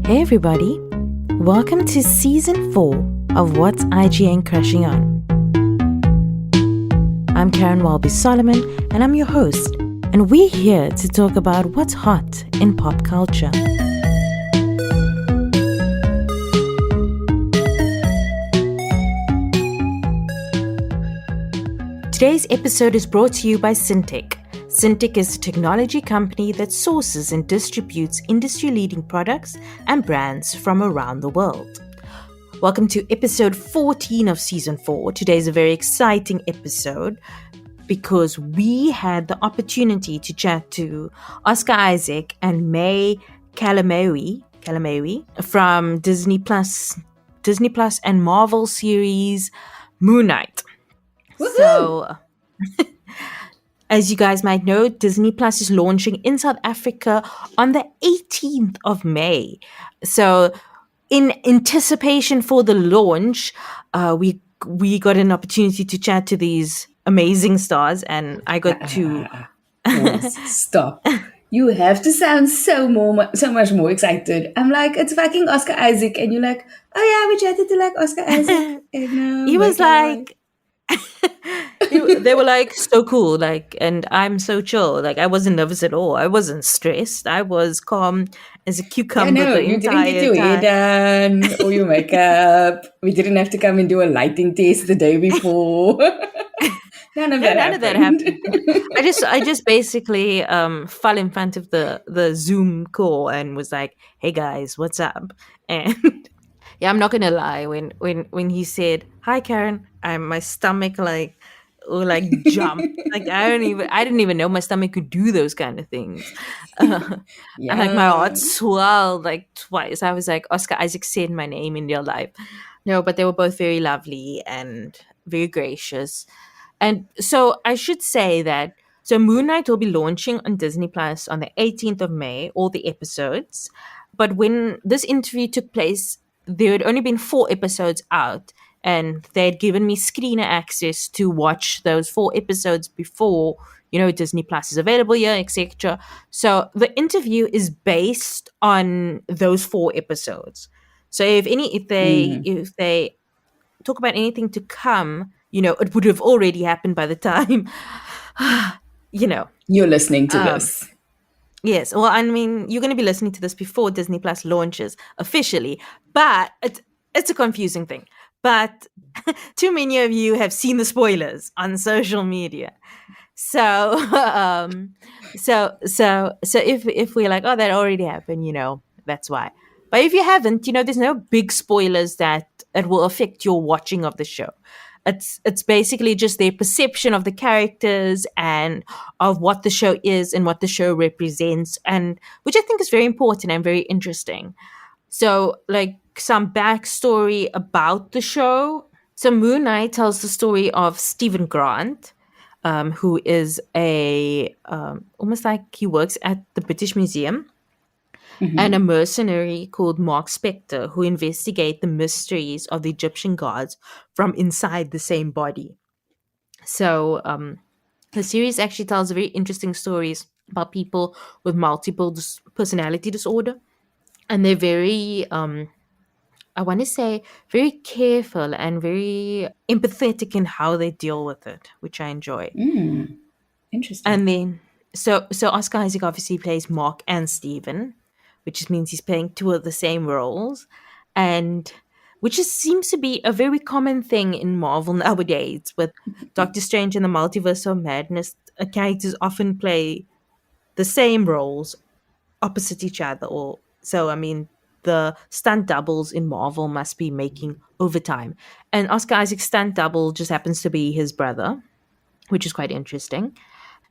Hey everybody, welcome to Season 4 of What's IGN Crushing On. I'm Karen Walby-Solomon and I'm your host, and we're here to talk about what's hot in pop culture. Today's episode is brought to you by Syntec. Syntec is a technology company that sources and distributes industry-leading products and brands from around the world. Welcome to episode 14 of season 4. Today is a very exciting episode because we had the opportunity to chat to Oscar Isaac and May Calamawy from Disney Plus and Marvel series Moon Knight. Woohoo! So, as you guys might know, Disney Plus is launching in South Africa on the 18th of May. So, in anticipation for the launch, we got an opportunity to chat to these amazing stars, and I got to. Stop. You have to sound so much more excited. I'm like, it's fucking Oscar Isaac, and you're like, oh yeah, we chatted to like Oscar Isaac. He was like. They were like so cool, like, and I'm so chill. Like, I wasn't nervous at all. I wasn't stressed. I was calm as a cucumber the you entire didn't get your hair done or your makeup. We didn't have to come and do a lighting test the day before. None of that happened. I just basically fell in front of the Zoom call and was like, "Hey guys, what's up?" And yeah, I'm not gonna lie. When he said, "Hi, Karen," my stomach jumped. Like I didn't even know my stomach could do those kind of things. And like my heart swelled like twice. I was like, Oscar Isaac said my name in real life. No, but they were both very lovely and very gracious. And so I should say that Moon Knight will be launching on Disney Plus on the 18th of May, all the episodes. But when this interview took place, there had only been 4 episodes out, and they had given me screener access to watch those 4 episodes before, Disney Plus is available here, etc. So the interview is based on those 4 episodes. So if they talk about anything to come, it would have already happened by the time, you're listening to this. Yes. Well, I mean, you're going to be listening to this before Disney Plus launches officially, but it's a confusing thing. But too many of you have seen the spoilers on social media. So, if we're like, oh, that already happened, that's why. But if you haven't, there's no big spoilers that will affect your watching of the show. It's basically just their perception of the characters and of what the show is and what the show represents, and which I think is very important and very interesting. So, like, some backstory about the show. So Moon Knight tells the story of Stephen Grant, who is almost like he works at the British Museum, and a mercenary called Mark Spector, who investigate the mysteries of the Egyptian gods from inside the same body. So the series actually tells very interesting stories about people with multiple personality disorder, and they're very I want to say very careful and very empathetic in how they deal with it, which I enjoy. Interesting. And then, so Oscar Isaac obviously plays Mark and Steven, which means he's playing 2 of the same roles, and which seems to be a very common thing in Marvel nowadays. With Doctor Strange and the Multiverse of Madness, characters often play the same roles opposite each other. The stunt doubles in Marvel must be making overtime. And Oscar Isaac's stunt double just happens to be his brother, which is quite interesting.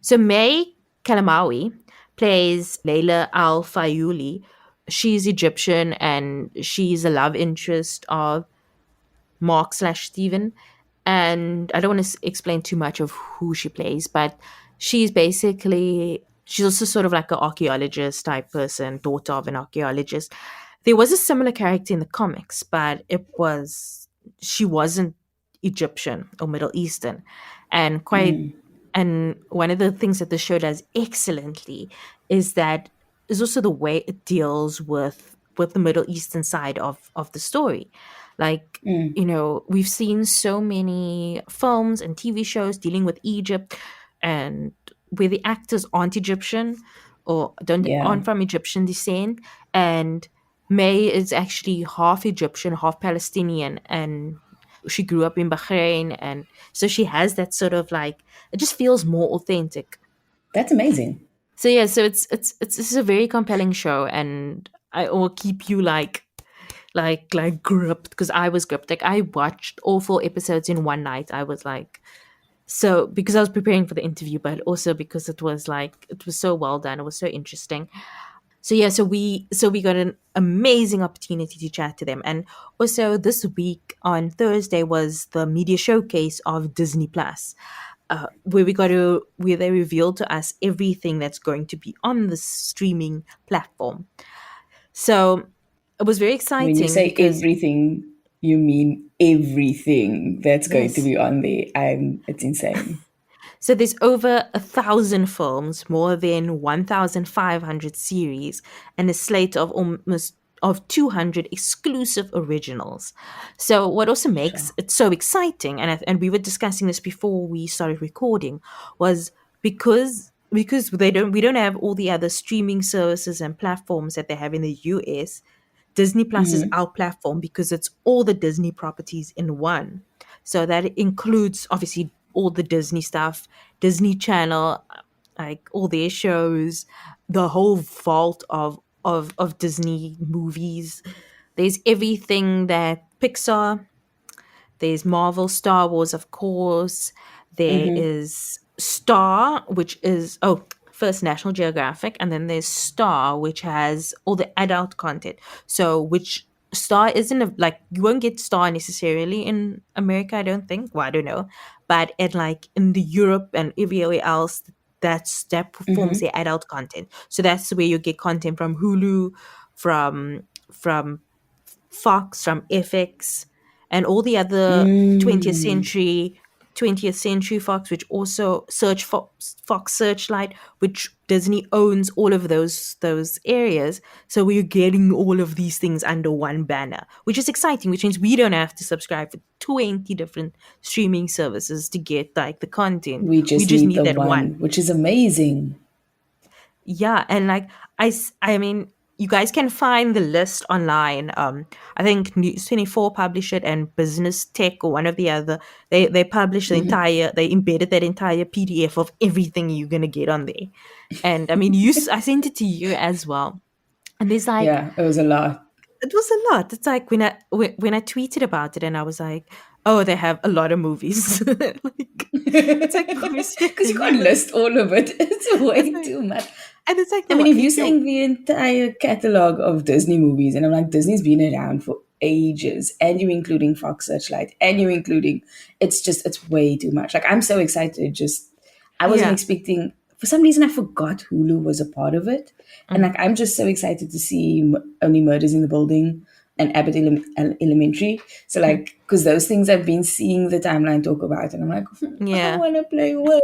So May Calamawy plays Layla Al-Fayuli. She's Egyptian and she's a love interest of Mark/Steven. And I don't want to explain too much of who she plays, but she's also sort of like an archaeologist type person, daughter of an archaeologist. There was a similar character in the comics, but she wasn't Egyptian or Middle Eastern, and and one of the things that the show does excellently is also the way it deals with with the Middle Eastern side of the story. Like, we've seen so many films and TV shows dealing with Egypt, and where the actors aren't Egyptian or don't Yeah. aren't from Egyptian descent. And May is actually half Egyptian, half Palestinian, and she grew up in Bahrain, and so she has that sort of like, it just feels more authentic. That's amazing. So yeah, so it's a very compelling show, and I will keep you like gripped, because I was gripped. Like, I watched all 4 episodes in one night. I was like, so because I was preparing for the interview, but also because it was so well done. It was so interesting. So yeah, so we got an amazing opportunity to chat to them. And also this week on Thursday was the media showcase of Disney Plus, where they revealed to us everything that's going to be on the streaming platform. So it was very When you exciting say because, everything, you mean everything that's going to yes, be on there. It's insane. so there's over 1,000 films, more than 1,500 series, and a slate of almost of 200 exclusive originals. So what also makes Sure. it so exciting, and we were discussing this before we started recording, was because we don't have all the other streaming services and platforms that they have in the US. Disney Plus is our platform because it's all the Disney properties in one. So that includes obviously all the Disney stuff, Disney Channel, like all their shows, the whole vault of Disney movies. There's everything that Pixar, there's Marvel, Star Wars, of course. There is Star, which is, first National Geographic, and then there's Star, which has all the adult content. So, which Star isn't like, you won't get Star necessarily in America, I don't think. Well, I don't know, but in the Europe and everywhere else, that performs the adult content. So that's where you get content from Hulu, from Fox, from FX, and all the other 20th Mm. century 20th Century Fox, which also Fox Searchlight, which Disney owns all of those areas. So we're getting all of these things under one banner, which is exciting, which means we don't have to subscribe for 20 different streaming services to get like the content. We We just just need need the that one, one. which is amazing. Yeah, and like I mean, you guys can find the list online. I think News 24 published it, and Business Tech or one of the other. They published they embedded that entire PDF of everything you're gonna get on there. And I mean, I sent it to you as well. And there's like, Yeah, it was a lot. it was a lot. It's like when I tweeted about it, and I was like, oh, they have a lot of movies. Like, it's like movies you Because you you can't know. list all of it. It's It's way like, too much. and it's like, I no, mean, if you're if you saying the entire catalog of Disney movies, and I'm like, Disney's been around for ages, and you're including Fox Searchlight, and you're including, it's way too much. Like, I'm so excited. I wasn't yeah. expecting, for some reason, I forgot Hulu was a part of it. And like, Mhm. I'm just so excited to see Only Murders in the Building and Abbott Elementary. So, like, because those things I've been seeing the timeline talk about, and I'm like, I Yeah. want to play with.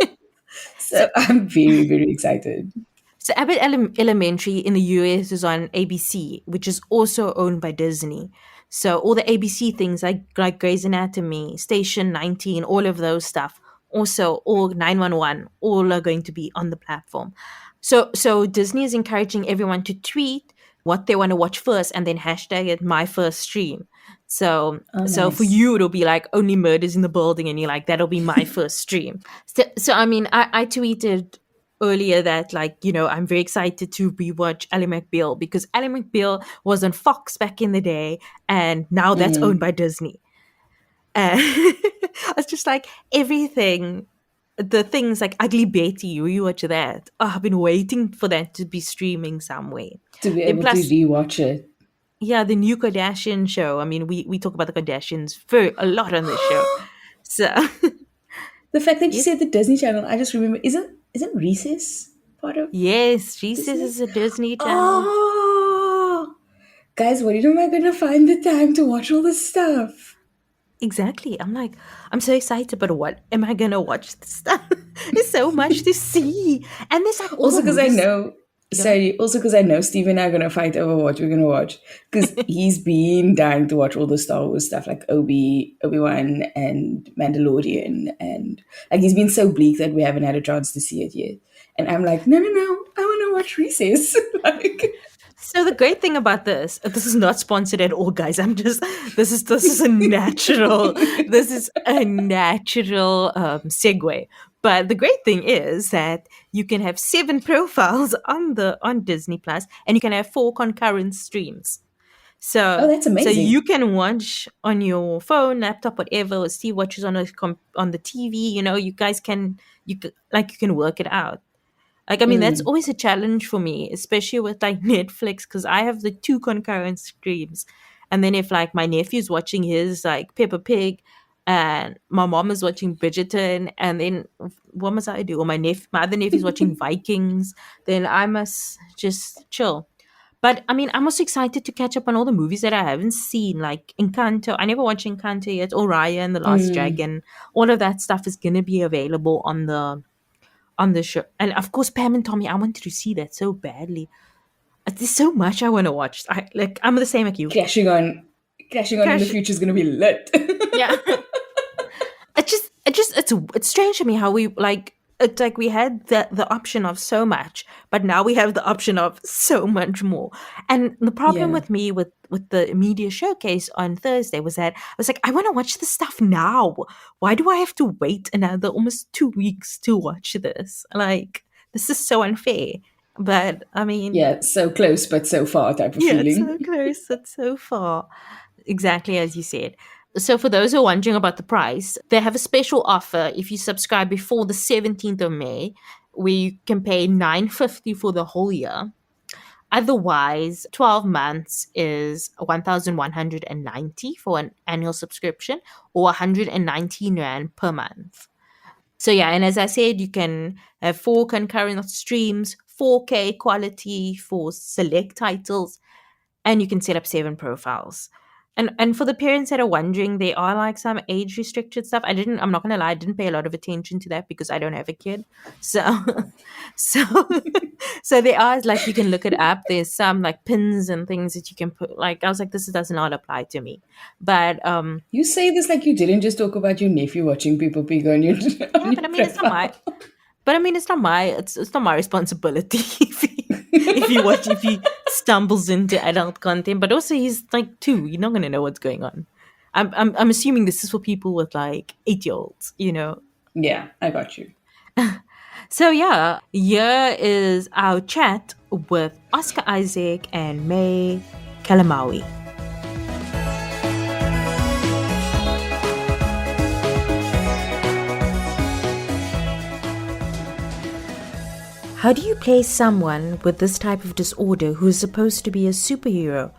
So, So, I'm very, very excited. so Abbott Elementary in the US is on ABC, which is also owned by Disney. So all the ABC things like Grey's Anatomy, Station 19, all of those stuff, also all 911, all are going to be on the platform. So Disney is encouraging everyone to tweet what they want to watch first, and then hashtag it my first stream. Oh, So for nice. you it'll be like Only Murders in the Building, and you're like, that'll be my first stream. So I mean, I tweeted earlier that, like, I'm very excited to rewatch Ally McBeal, because Ally McBeal was on Fox back in the day, and now that's owned by Disney. And I was just like, everything, the things like Ugly Betty, you watch that. Oh, I've been waiting for that to be streaming somewhere. To be Then able to plus, rewatch it. yeah, the new Kardashian show. I mean, we talk about the Kardashians for a lot on this show. So The fact that you yes, said the Disney Channel, I just remember, isn't Recess part of yes, she says Disney? it's a Disney Channel. Oh, guys, when am I gonna find the time to watch all this stuff? Exactly. I'm like, I'm so excited, but what am I gonna watch this stuff? There's so much to see. And there's like all Also, the because I movies. know. Go on. Sorry, also because I know Steve and I are gonna fight over what we're gonna watch. Because he's been dying to watch all the Star Wars stuff like Obi-Wan and Mandalorian, and like he's been so bleak that we haven't had a chance to see it yet. And I'm like, no, no, no, I wanna watch Recess. Like So the great thing about this is not sponsored at all, guys. I'm just this is a natural segue. But the great thing is that you can have 7 profiles on Disney Plus, and you can have 4 concurrent streams. oh, So that's so amazing. you can watch on your phone, laptop, whatever, or Steve watches on the TV. You guys can you can work it out. Like, I mean, that's Mm. always a challenge for me, especially with like Netflix, because I have the 2 concurrent streams. And then if like my nephew's watching his like Peppa Pig and my mom is watching Bridgerton, and then what must I do? Or my other nephew's watching Vikings, then I must just chill. But I mean, I'm also excited to catch up on all the movies that I haven't seen, like Encanto. I never watched Encanto yet, or Raya and the Last Mm. Dragon. All of that stuff is gonna be available on the show. And of course, Pam and Tommy, I wanted to see that so badly. There's so much I want to watch. I'm the same like you. Crashing on in the Crash, future is gonna be lit. yeah. It's strange to me how we like. It's like we had the option of so much, but now we have the option of so much more. And the problem Yeah. with me with the media showcase on Thursday was that I was like, I want to watch this stuff now. Why do I have to wait another almost 2 weeks to watch this? Like, this is so unfair. But I mean, Yeah, so close but so far type of yeah, it's feeling. so close. It's so far. Exactly as you said. So, for those who are wondering about the price, they have a special offer if you subscribe before the 17th of May, where you can pay $9.50 for the whole year. Otherwise, 12 months is 1,190 for an annual subscription, or 119 Rand per month. So, yeah, and as I said, you can have 4 concurrent streams, 4K quality for select titles, and you can set up 7 profiles. And for the parents that are wondering, there are like some age restricted stuff. I'm not gonna lie, I didn't pay a lot of attention to that because I don't have a kid. So so so there are, like, you can look it up. There's some like pins and things that you can put, like, I was like, this does not apply to me. But You say this like you didn't just talk about your nephew watching Peppa Pig on your yeah, on but your I mean, profile. it's not my responsibility if he stumbles into adult content. But also, he's like 2. You're not gonna know what's going on. I'm assuming this is for people with like 8-year olds. Yeah, I got you. So yeah, here is our chat with Oscar Isaac and May Calamawy. How do you play someone with this type of disorder who is supposed to be a superhero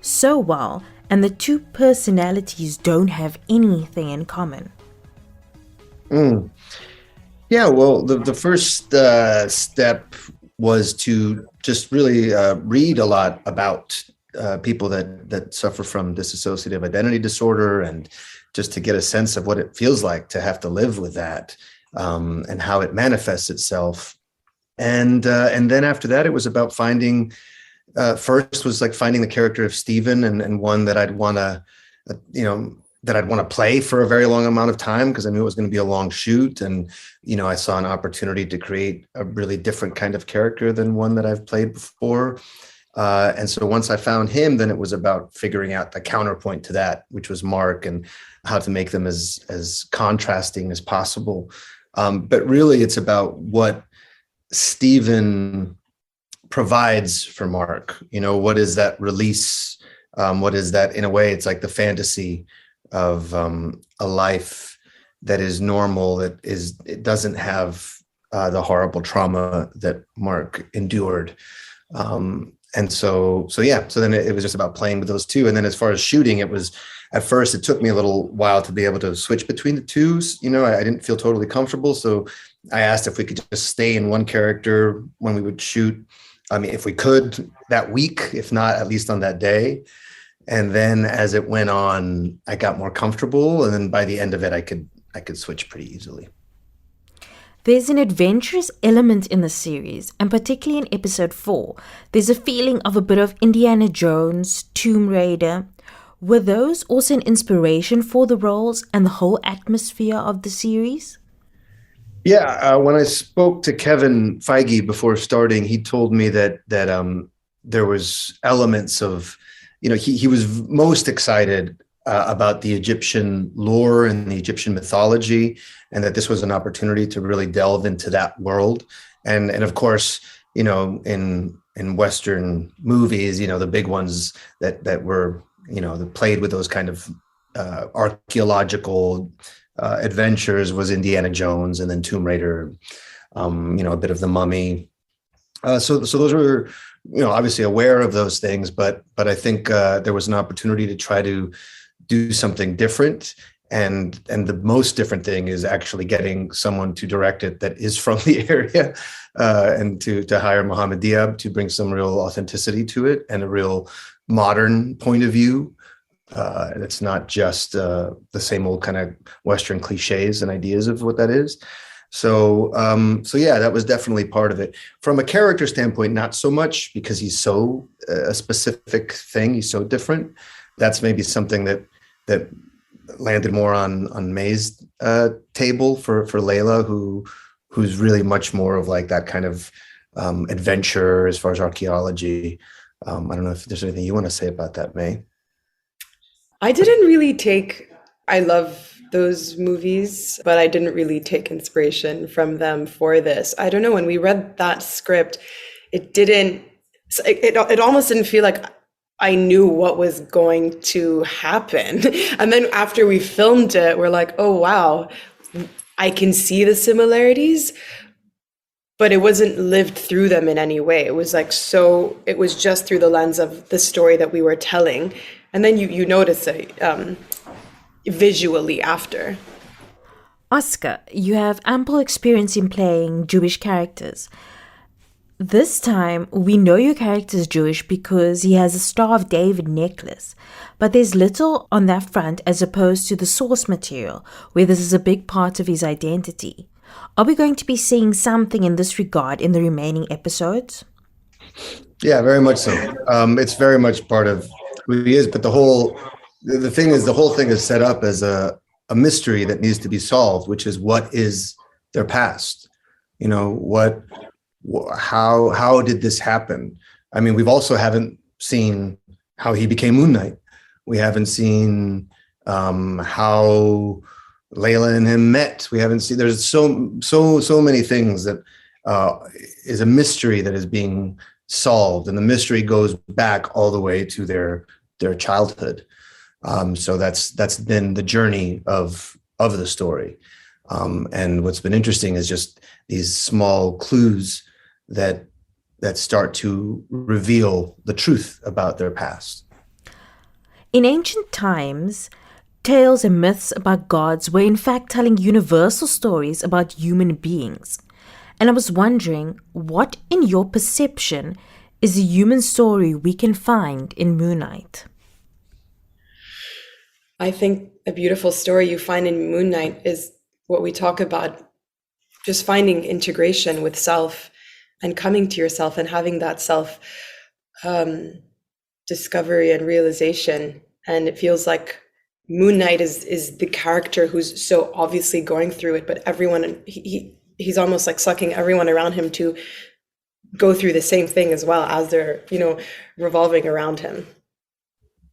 so well, and the 2 personalities don't have anything in common? Mm. Yeah, well, the first step was to just really read a lot about people that suffer from dissociative identity disorder, and just to get a sense of what it feels like to have to live with that, and how it manifests itself. And then after that, it was about finding. First was like finding the character of Stephen, and one that I'd want to, that I'd want to play for a very long amount of time, because I knew it was going to be a long shoot. And, I saw an opportunity to create a really different kind of character than one that I've played before. And so once I found him, then it was about figuring out the counterpoint to that, which was Mark, and how to make them as contrasting as possible. But really, it's about what Stephen provides for Mark. What is that release? What is that? In a way, it's like the fantasy of a life that is normal, it doesn't have the horrible trauma that Mark endured. And so then it was just about playing with those two. And then as far as shooting, it was, at first, it took me a little while to be able to switch between the two. I didn't feel totally comfortable. So I asked if we could just stay in one character when we would shoot. I mean, if we could that week, if not, at least on that day. And then as it went on, I got more comfortable. And then by the end of it, I could switch pretty easily. There's an adventurous element in the series, and particularly in episode 4, there's a feeling of a bit of Indiana Jones, Tomb Raider. Were those also an inspiration for the roles and the whole atmosphere of the series? Yeah, when I spoke to Kevin Feige before starting, he told me that there was elements of, he was most excited about the Egyptian lore and the Egyptian mythology, and that this was an opportunity to really delve into that world. And of course, in Western movies, the big ones that were, that played with those kind of archaeological adventures was Indiana Jones, and then Tomb Raider, a bit of the Mummy. So those were, obviously aware of those things, but I think there was an opportunity to try to do something different. And the most different thing is actually getting someone to direct it that is from the area, and to hire Mohammed Diab to bring some real authenticity to it and a real modern point of view. It's not just the same old kind of Western cliches and ideas of what that is. So yeah, that was definitely part of it. From a character standpoint, not so much, because he's so a specific thing. He's so different. That's maybe something that landed more on May's table for Layla, who's really much more of like that kind of adventure as far as archaeology. I don't know if there's anything you want to say about that, May. I didn't really I love those movies, but I didn't really take inspiration from them for this. I don't know, when we read that script, it almost didn't feel like I knew what was going to happen. And then after we filmed it, we're like, oh, wow, I can see the similarities, but it wasn't lived through them in any way. It was it was just through the lens of the story that we were telling. And then you notice it visually after. Oscar, you have ample experience in playing Jewish characters. This time, we know your character is Jewish because he has a Star of David necklace, but there's little on that front as opposed to the source material, where this is a big part of his identity. Are we going to be seeing something in this regard in the remaining episodes? Yeah, very much so. It's very much part of who he is, but the whole thing is set up as a mystery that needs to be solved, which is, what is their past? How did this happen? I mean, we've also haven't seen how he became Moon Knight. We haven't seen how Layla and him met. We haven't seen. There's so many things that is a mystery that is being solved, and the mystery goes back all the way to their childhood. So that's been the journey of the story. And what's been interesting is just these small clues that start to reveal the truth about their past. In ancient times, tales and myths about gods were in fact telling universal stories about human beings. And I was wondering, what in your perception is a human story we can find in Moon Knight? I think a beautiful story you find in Moon Knight is what we talk about, just finding integration with self and coming to yourself and having that self discovery and realization. And it feels like Moon Knight is the character who's so obviously going through it, but everyone, he's almost like sucking everyone around him to go through the same thing as well as they're, revolving around him.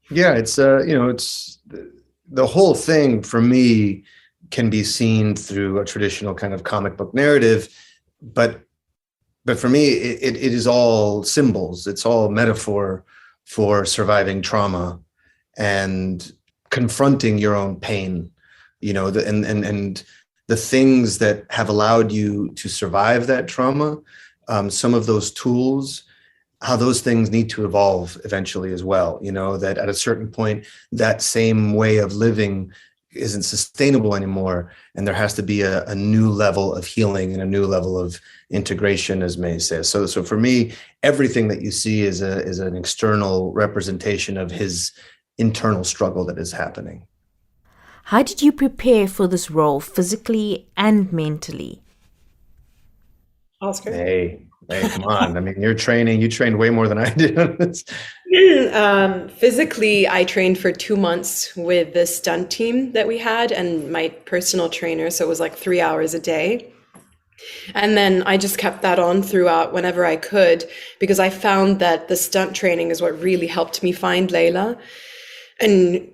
Yeah, it's the whole thing for me can be seen through a traditional kind of comic book narrative, but for me, it is all symbols. It's all metaphor for surviving trauma and confronting your own pain, and the things that have allowed you to survive that trauma. Some of those tools, how those things need to evolve eventually as well. That at a certain point, that same way of living isn't sustainable anymore, and there has to be a new level of healing and a new level of integration, as May says. So for me, everything that you see is an external representation of his internal struggle that is happening. How did you prepare for this role physically and mentally? Oscar. Hey, come on. I mean, you trained way more than I did. Physically, I trained for 2 months with the stunt team that we had and my personal trainer. So it was like 3 hours a day. And then I just kept that on throughout whenever I could, because I found that the stunt training is what really helped me find Layla. And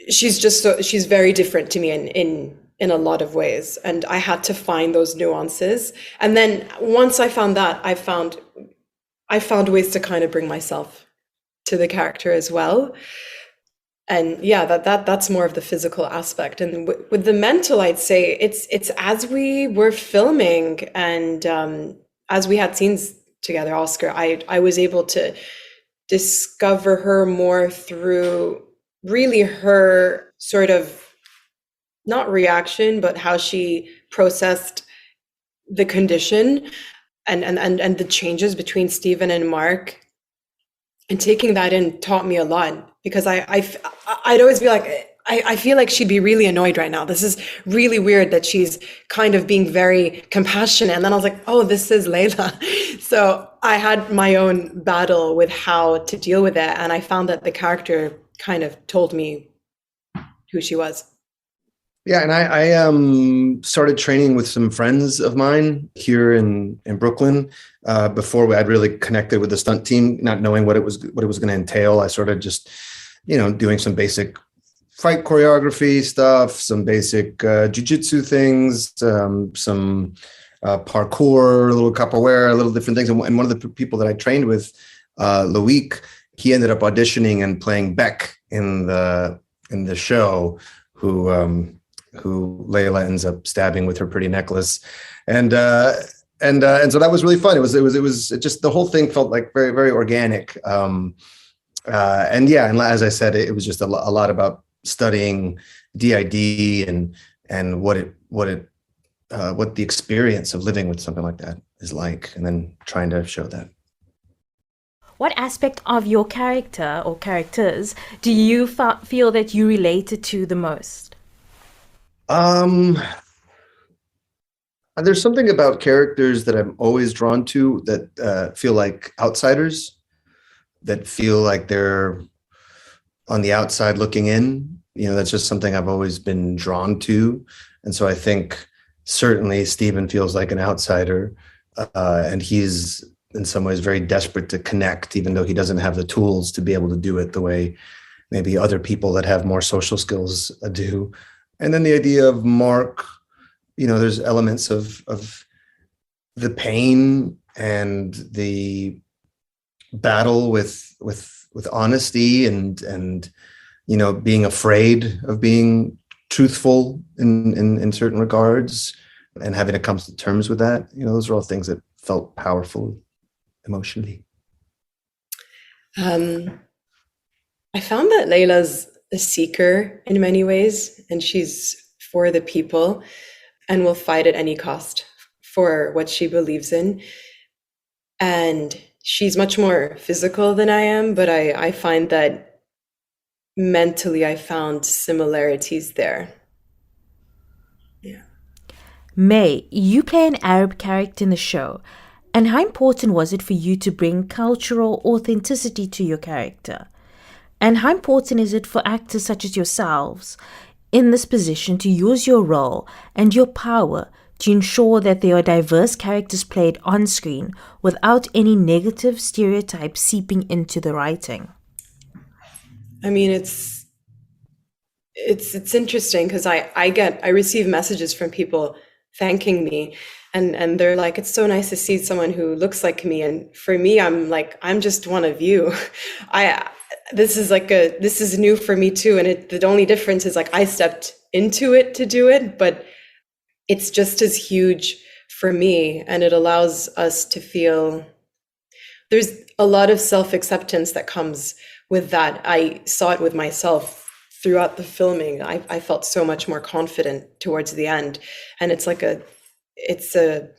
she's very different to me in a lot of ways. And I had to find those nuances. And then once I found that, I found ways to kind of bring myself to the character as well. And yeah, that's more of the physical aspect. And with the mental, I'd say it's as we were filming and as we had scenes together, Oscar, I was able to discover her more through really her sort of not reaction, but how she processed the condition and the changes between Stephen and Mark. And taking that in taught me a lot, because I'd always be like, I feel like she'd be really annoyed right now. This is really weird that she's kind of being very compassionate. And then I was like, oh, this is Layla. So I had my own battle with how to deal with it. And I found that the character kind of told me who she was. Yeah, and I started training with some friends of mine here in Brooklyn. Before I'd really connected with the stunt team, not knowing what it was going to entail. I started just, doing some basic fight choreography stuff, some basic jujitsu things, some parkour, a little capoeira, little different things. And one of the people that I trained with, Loic, he ended up auditioning and playing Beck in the show, who Layla ends up stabbing with her pretty necklace, and so that was really fun. It was just, the whole thing felt like very, very organic, and as I said, it was just a lot about studying DID and what the experience of living with something like that is like, and then trying to show that. What aspect of your character or characters do you feel that you related to the most? There's something about characters that I'm always drawn to that feel like outsiders, that feel like they're on the outside looking in. That's just something I've always been drawn to. And so I think certainly Stephen feels like an outsider, and he's in some ways very desperate to connect, even though he doesn't have the tools to be able to do it the way maybe other people that have more social skills do. And then the idea of Mark, there's elements of the pain and the battle with honesty and being afraid of being truthful in certain regards, and having to come to terms with that. Those are all things that felt powerful emotionally. I found that Layla's a seeker in many ways, and she's for the people and will fight at any cost for what she believes in. And she's much more physical than I am, but I find that mentally I found similarities there. Yeah. May, you play an Arab character in the show, and how important was it for you to bring cultural authenticity to your character? And how important is it for actors such as yourselves in this position to use your role and your power to ensure that there are diverse characters played on screen without any negative stereotypes seeping into the writing? I mean, it's interesting because I receive messages from people thanking me, and they're like, it's so nice to see someone who looks like me. And for me, I'm like, I'm just one of you. This is new for me too. And the only difference is like I stepped into it to do it, but it's just as huge for me. And it allows us to feel there's a lot of self-acceptance that comes with that. I saw it with myself throughout the filming. I felt so much more confident towards the end. And it's a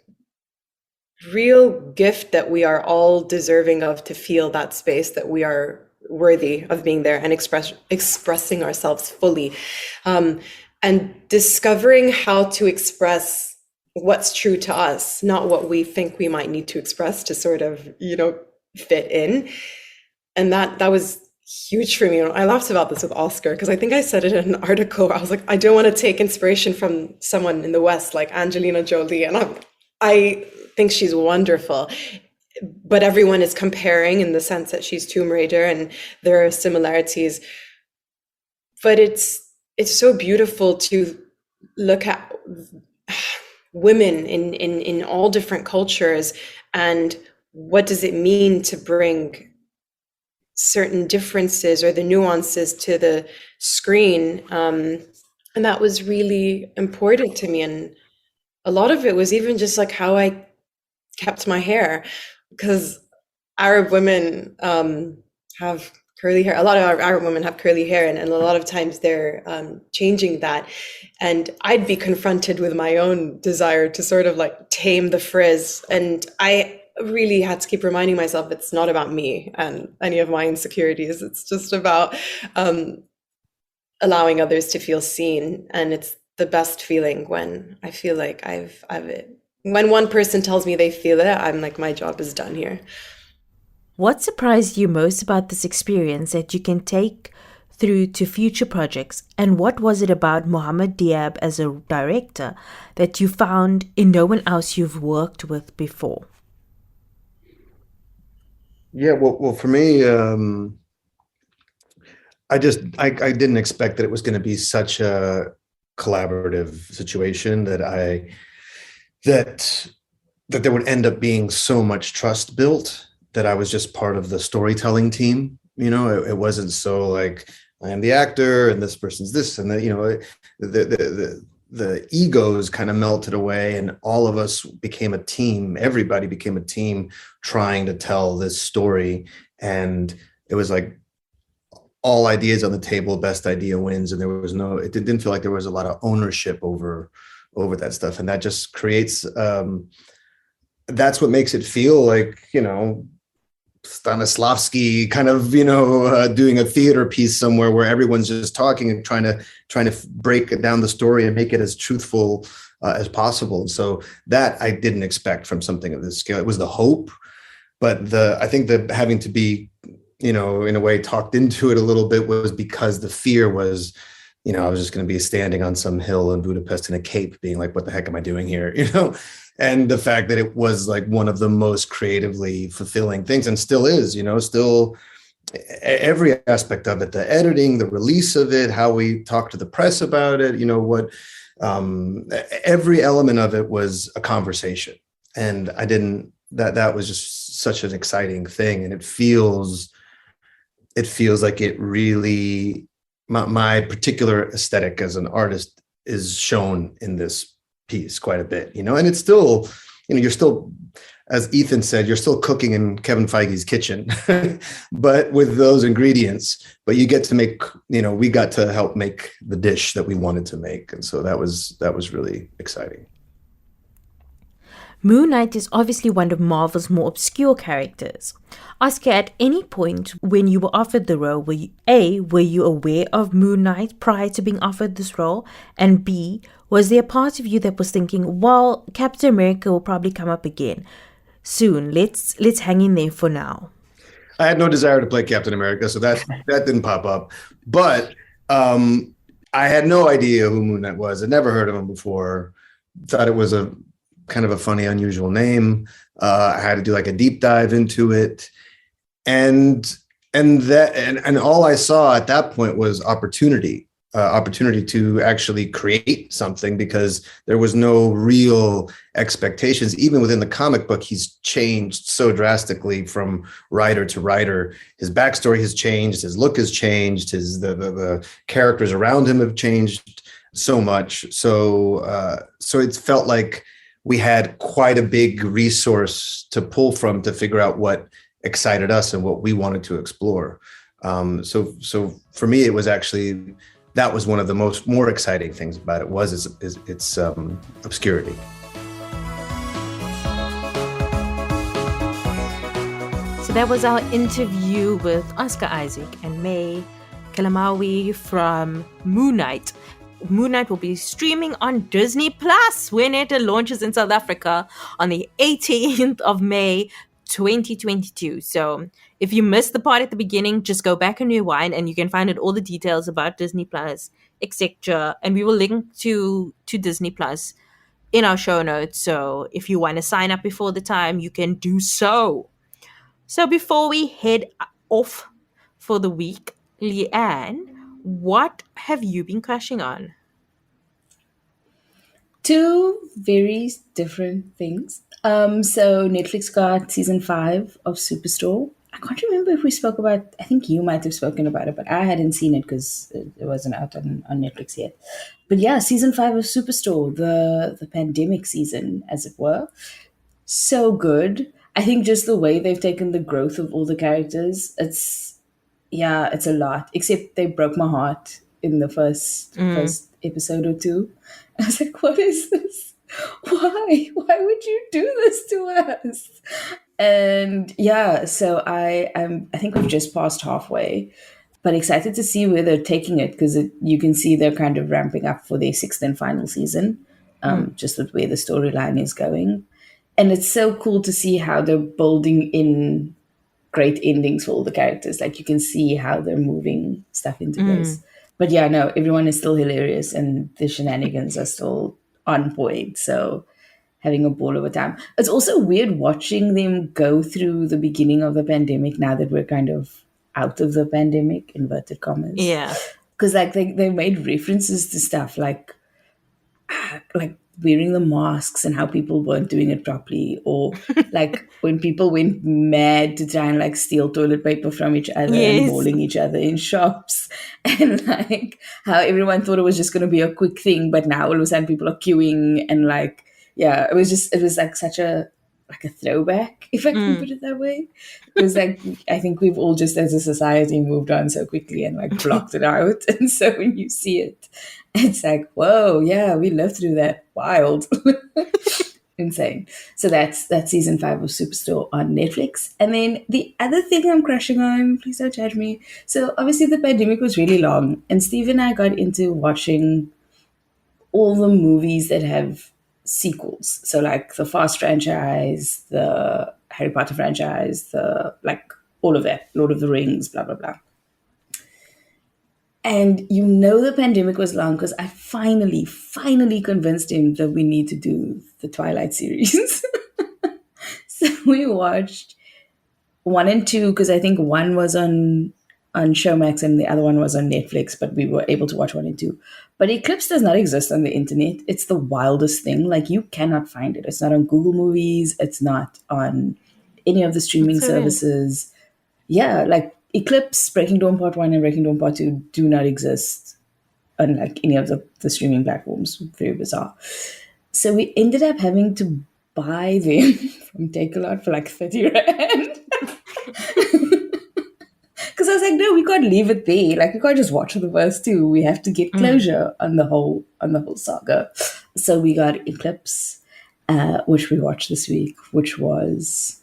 real gift that we are all deserving of, to feel that space that we are worthy of being there and expressing ourselves fully, and discovering how to express what's true to us, not what we think we might need to express to sort of, fit in. And that was huge for me. I laughed about this with Oscar because I think I said it in an article where I was like, I don't want to take inspiration from someone in the West like Angelina Jolie, and I think she's wonderful. But everyone is comparing in the sense that she's Tomb Raider, and there are similarities. But it's so beautiful to look at women in all different cultures, and what does it mean to bring certain differences or the nuances to the screen. And that was really important to me. And a lot of it was even just like how I kept my hair, because Arab women have curly hair. A lot of Arab women have curly hair, and a lot of times they're changing that. And I'd be confronted with my own desire to sort of like tame the frizz. And I really had to keep reminding myself it's not about me and any of my insecurities. It's just about allowing others to feel seen. And it's the best feeling when I feel like I've it. When one person tells me they feel it, I'm like, my job is done here. What surprised you most about this experience that you can take through to future projects? And what was it about Mohammed Diab as a director that you found in no one else you've worked with before? Yeah, well, for me, I didn't expect that it was going to be such a collaborative situation, that there would end up being so much trust built, that I was just part of the storytelling team. It wasn't so like I am the actor and this person's this and that. The egos kind of melted away, and all of us became a team. Everybody became a team trying to tell this story. And it was like all ideas on the table, best idea wins. And it didn't feel like there was a lot of ownership over that stuff. And that just creates, that's what makes it feel like, Stanislavski kind of, doing a theater piece somewhere where everyone's just talking and trying to break down the story and make it as truthful as possible. And so that I didn't expect from something of this scale. It was the hope, but I think that having to be, in a way talked into it a little bit was because the fear was, I was just going to be standing on some hill in Budapest in a cape being like, what the heck am I doing here? And the fact that it was like one of the most creatively fulfilling things, and still is, still every aspect of it, the editing, the release of it, how we talk to the press about it, every element of it was a conversation. And that was just such an exciting thing. And it feels like it really, my particular aesthetic as an artist is shown in this piece quite a bit, and it's still, you're still, as Ethan said, you're still cooking in Kevin Feige's kitchen, but with those ingredients, but you get to make, we got to help make the dish that we wanted to make. And so that was really exciting. Moon Knight is obviously one of Marvel's more obscure characters. Oscar, at any point when you were offered the role, were you aware of Moon Knight prior to being offered this role? And B, was there a part of you that was thinking, well, Captain America will probably come up again soon. Let's hang in there for now. I had no desire to play Captain America, so that didn't pop up. But I had no idea who Moon Knight was. I'd never heard of him before. Thought it was a kind of a funny, unusual name. I had to do like a deep dive into it. And all I saw at that point was opportunity to actually create something, because there was no real expectations. Even within the comic book, he's changed so drastically from writer to writer. His backstory has changed, his look has changed, the characters around him have changed so much. So it felt like we had quite a big resource to pull from to figure out what excited us and what we wanted to explore. So for me, it was actually, that was one of the more exciting things about it was its obscurity. So that was our interview with Oscar Isaac and May Calamawy from Moon Knight. Moon Knight will be streaming on Disney Plus when it launches in South Africa on the 18th of May 2022. So if you missed the part at the beginning, just go back and rewind, and you can find out all the details about Disney Plus, etc. And we will link to Disney Plus in our show notes. So if you want to sign up before the time, you can do so. So before we head off for the week, Leanne, what have you been crashing on? Two very different things. So Netflix got season 5 of Superstore. I can't remember if we spoke about. I think you might have spoken about it, but I hadn't seen it because it wasn't out on Netflix yet. But yeah, season 5 of Superstore, the pandemic season, as it were, so good. I think just the way they've taken the growth of all the characters, it's a lot. Except they broke my heart in the first episode or two. I was like, what is this? Why would you do this to us? And yeah, so I think we've just passed halfway, but excited to see where they're taking it, because you can see they're kind of ramping up for their sixth and final season, just with where the storyline is going. And it's so cool to see how they're building in great endings for all the characters. Like you can see how they're moving stuff into place. But yeah, no, everyone is still hilarious and the shenanigans are still on point. So having a ball of a time. It's also weird watching them go through the beginning of the pandemic now that we're kind of out of the pandemic, inverted commas. Yeah. Because like they made references to stuff like wearing the masks and how people weren't doing it properly, or like when people went mad to try and like steal toilet paper from each other and Yes. mauling each other in shops, and like how everyone thought it was just going to be a quick thing, but now all of a sudden people are queuing, and like yeah, it was like such a throwback, if I can put it that way. It was like I think we've all just as a society moved on so quickly and like blocked it out, and so when you see it, it's like, whoa, yeah, we lived through that. Wild. Insane. So that's season 5 of Superstore on Netflix. And then the other thing I'm crushing on, please don't judge me. So obviously the pandemic was really long, and Steve and I got into watching all the movies that have sequels. So like the Fast franchise, the Harry Potter franchise, the like all of that, Lord of the Rings, blah blah blah. And you know the pandemic was long because I finally convinced him that we need to do the Twilight series. So we watched 1 and 2 because I think 1 was on Showmax and the other one was on Netflix, but we were able to watch 1 and 2. But Eclipse does not exist on the internet. It's the wildest thing. Like you cannot find it. It's not on Google Movies. It's not on any of the streaming That's so weird. services. Yeah, like Eclipse, Breaking Dawn Part 1 and Breaking Dawn Part 2 do not exist on like any of the streaming platforms. Very bizarre. So we ended up having to buy them from Takealot for like 30 rand. Because I was like, no, we can't leave it there. Like we can't just watch the first 2. We have to get closure on the whole saga. So we got Eclipse, which we watched this week, which was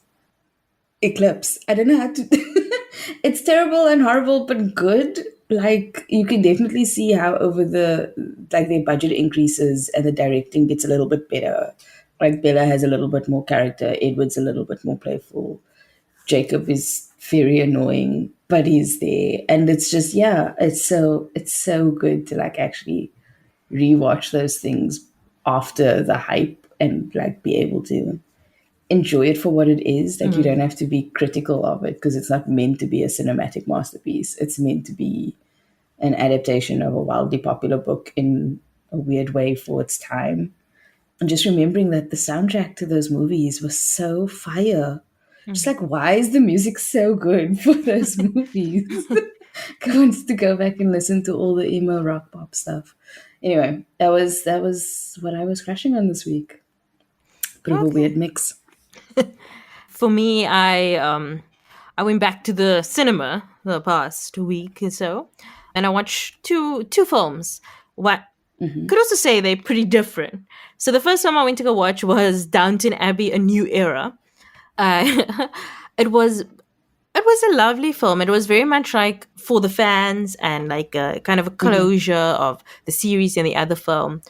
Eclipse. I don't know how to. It's terrible and horrible, but good. Like you can definitely see how over their budget increases and the directing gets a little bit better. Like Bella has a little bit more character. Edward's a little bit more playful. Jacob is very annoying, but he's there, and it's just it's so good to like actually rewatch those things after the hype and like be able to enjoy it for what it is. Like you don't have to be critical of it because it's not meant to be a cinematic masterpiece. It's meant to be an adaptation of a wildly popular book in a weird way for its time. And just remembering that the soundtrack to those movies was so fire. Just like, why is the music so good for those movies? I wanted to go back and listen to all the emo rock pop stuff. Anyway, that was what I was crashing on this week. Bit of a weird mix. For me, I went back to the cinema the past week or so, and I watched two films. What could also say they're pretty different. So the first film I went to go watch was Downton Abbey: A New Era. It was It was a lovely film. It was very much like for the fans and like a kind of a Mm-hmm. closure of the series and the other film.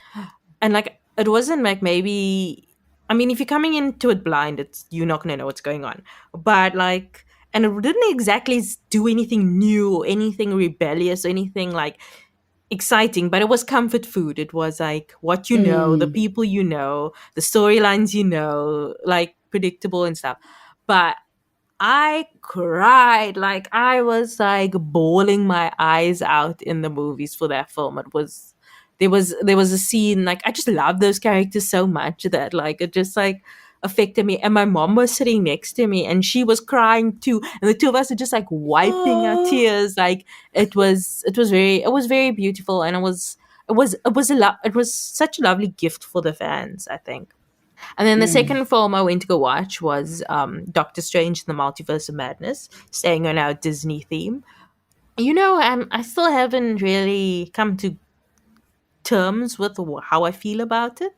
And like it wasn't like maybe, I mean, if you're coming into it blind, it's you're not gonna know what's going on. But like, and it didn't exactly do anything new or anything rebellious or anything like exciting, but it was comfort food. It was like what you know, the Mm. people you know, the storylines you know, like predictable and stuff. But I cried. Like I was like bawling my eyes out in the movies for that film. It was there was a scene like I just love those characters so much that like it just like affected me. And my mom was sitting next to me and she was crying too. And the two of us are just like wiping our Oh. tears. Like it was very beautiful and it was such a lovely gift for the fans, I think. And then the Mm. second film I went to go watch was Doctor Strange in the Multiverse of Madness, staying on our Disney theme. I still haven't really come to terms with how I feel about it.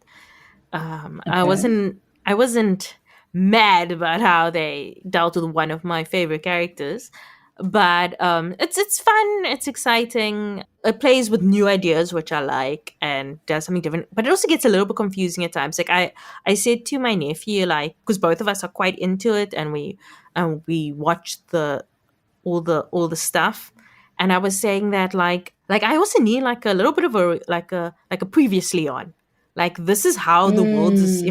I Okay. wasn't mad about how they dealt with one of my favorite characters, but it's fun, it's exciting. It plays with new ideas, which I like, and does something different. But it also gets a little bit confusing at times. Like I said to my nephew, like because both of us are quite into it, and we watched all the stuff, and I was saying that like I also need like a little bit of a previously on, like this is how the world is Mm.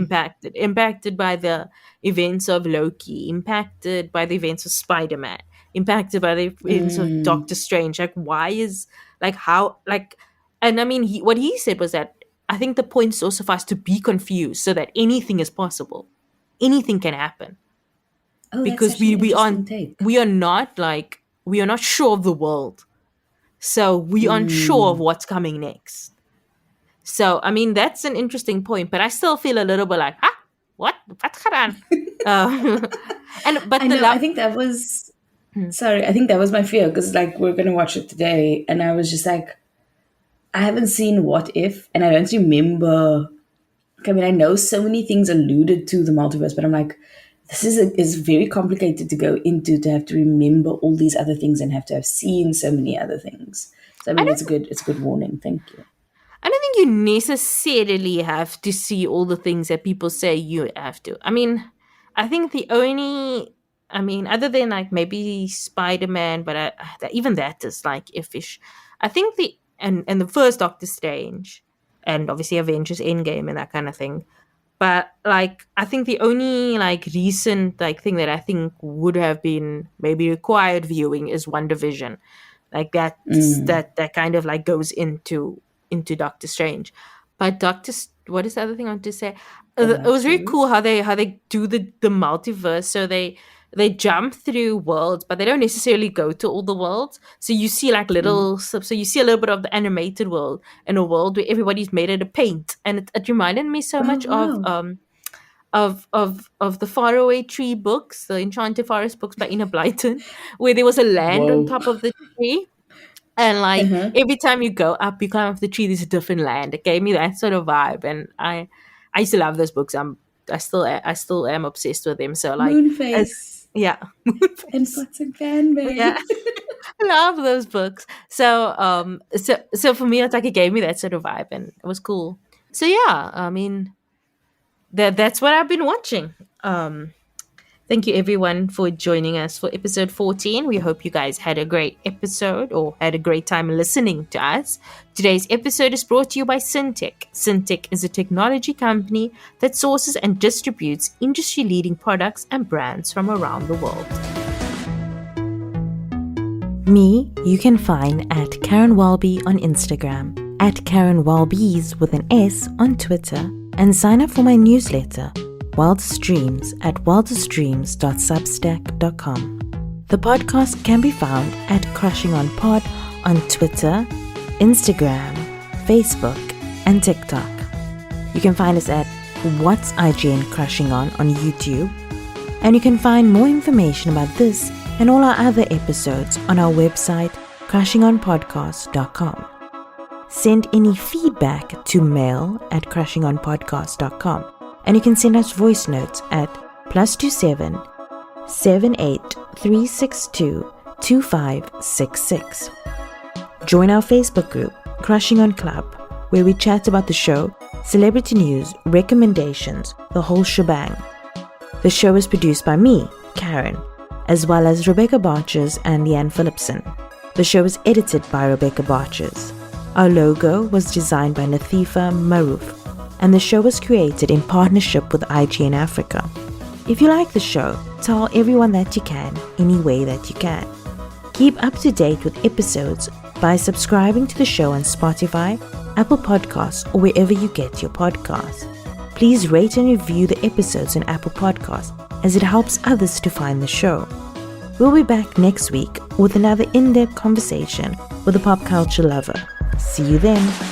impacted by the events of Loki, impacted by the events of Spider-Man, impacted by the events of Mm. Doctor Strange. Like why is like how like and I mean what he said was that I think the point is also for us to be confused so that anything is possible, anything can happen, Oh, that's because such an we aren't interesting take. we are not sure of the world, so we aren't sure of Mm. what's coming next. So I mean that's an interesting point, but I still feel a little bit like what's going on. And I but the know. I love. think that was sorry. I think that was my fear because like we're gonna watch it today, and I was just like, I haven't seen What If, and I don't remember. I mean, I know so many things alluded to the multiverse, but I'm like, this is very complicated to go into to have to remember all these other things and have to have seen so many other things. So I I mean, don't it's a good warning. Thank you. I don't think you necessarily have to see all the things that people say you have to. I mean, I think other than like maybe Spider Man, but even that is like iffish. I think and the first Doctor Strange, and obviously Avengers Endgame and that kind of thing. But like, I think the only like recent like thing that I think would have been maybe required viewing is One Division, like Mm. that kind of like goes into Doctor Strange. But what is the other thing I want to say? The It was very cool multiverse. how they do the multiverse. So they jump through worlds, but they don't necessarily go to all the worlds. So you see like Mm. so you see a little bit of the animated world in a world where everybody's made out of paint, and it reminded me so Oh much of wow! the Faraway Tree books, the Enchanted Forest books by Ina Blyton, where there was a land on Whoa! top of the tree. And like Uh-huh. every time you go up, you climb up the tree, there's a different land. It gave me that sort of vibe, and I used to love those books. I still am obsessed with them. So like, as Moonface yeah, and Moonface. Pots and Panbane. Yeah, I love those books. So for me, it's like it gave me that sort of vibe, and it was cool. So yeah, I mean that's what I've been watching. Um, Thank you everyone for joining us for episode 14. We hope you guys had a great episode or had a great time listening to us. Today's episode is brought to you by Syntech. Syntech is a technology company that sources and distributes industry leading products and brands from around the world. Me, you can find at Karen Welby on Instagram, at Karen Welby's with an S on Twitter, and sign up for my newsletter, Wildest Dreams, at wildestdreams.substack.com. The podcast can be found at Crushing on Pod on Twitter, Instagram, Facebook, and TikTok. You can find us at What's IGN Crushing on YouTube, and you can find more information about this and all our other episodes on our website, crushingonpodcast.com. Send any feedback to mail@crushingonpodcast.com. And you can send us voice notes at +27 783622566. Join our Facebook group, Crushing on Club, where we chat about the show, celebrity news, recommendations, the whole shebang. The show is produced by me, Karen, as well as Rebecca Barches and Leanne Phillipson. The show is edited by Rebecca Barches. Our logo was designed by Nathifa Maroof, and the show was created in partnership with IGN Africa. If you like the show, tell everyone that you can, any way that you can. Keep up to date with episodes by subscribing to the show on Spotify, Apple Podcasts, or wherever you get your podcasts. Please rate and review the episodes on Apple Podcasts, as it helps others to find the show. We'll be back next week with another in-depth conversation with a pop culture lover. See you then.